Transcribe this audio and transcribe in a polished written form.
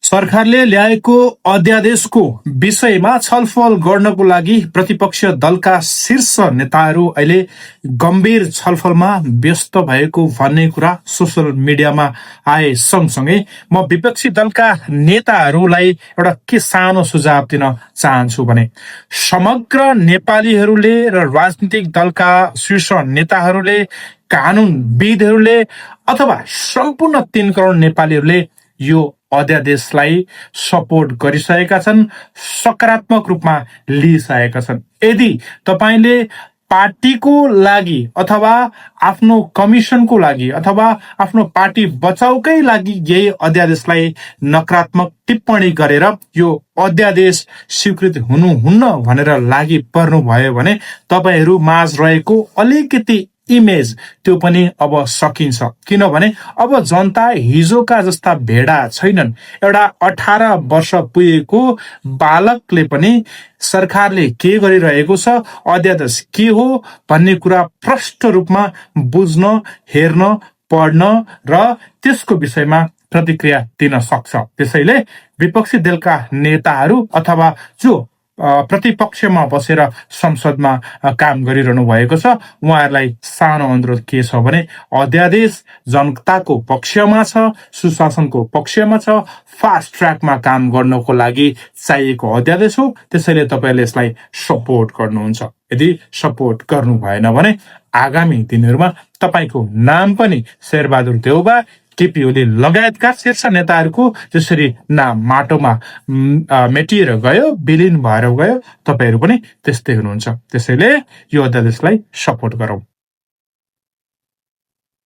सरकारले ल्याएको अध्यादेशको विषयमा छलफल गर्नको लागि प्रतिपक्षीय दलका शीर्ष नेताहरू अहिले गम्भीर छलफलमा व्यस्त भएको भन्ने कुरा सोशल मिडियामा आए सँगसँगै म विपक्षी दलका नेताहरूलाई एउटा के सानो सुझाव दिन चाहन्छु भने समग्र नेपालीहरूले र राजनीतिक दलका शीर्ष नेताहरूले कानुनविदहरूले अथवा सम्पूर्ण 3 करोड नेपालीहरूले यो अध्यादेशलाई सपोर्ट गरिसकेका छन्, सकारात्मक रूपमा लिइसकेका छन्। यदि तपाईले पार्टीको लागि अथवा आफ्नो कमिसनको लागि अथवा आफ्नो पार्टी बचाउकै लागि यही अध्यादेशलाई नकारात्मक टिप्पणी गरेर यो अध्यादेश स्वीकृत हुनुहुन्न भनेर लागि पर्नु भयो भने तपाईहरू माझ रहेको अलिकति इमेज त्यो पनि अब सकिन्छ। किनभने अब जनता हिजोका जस्ता भेडा छैनन्। एउटा 18 वर्ष पुगेको बालकले पनि सरकारले के गरिरहेको छ, अध्यादेश के हो भन्ने कुरा प्रष्ट रूपमा बुझ्न, हेर्न, पढ्न र त्यसको विषयमा प्रतिक्रिया दिन सक्छ। त्यसैले विपक्षी दलका नेताहरू अथवा जो प्रतिपक्षमा बसेर संसदमा काम गरिरहनु भएको छ उहाँहरूलाई सानो अनुरोध के छ भने अध्यादेश जनताको पक्षमा छ, सुशासनको पक्षमा छ, फास्ट ट्र्याकमा काम गर्नको लागि चाहिएको अध्यादेश हो। त्यसैले तपाईले यसलाई सपोर्ट गर्नुहुन्छ। यदि सपोर्ट गर्नु भएन भने आगामी दिनहरूमा तपाईको नाम पनि शेरबहादुर देउबा, केपी ओली लगायतका शीर्ष नेताहरूको जसरी नाम माटोमा मेटिएर गयो, विलिन भएर गयो, तपाईहरू पनि त्यस्तै हुनुहुन्छ। त्यसैले यो अध्यादेशलाई सपोर्ट गरौँ।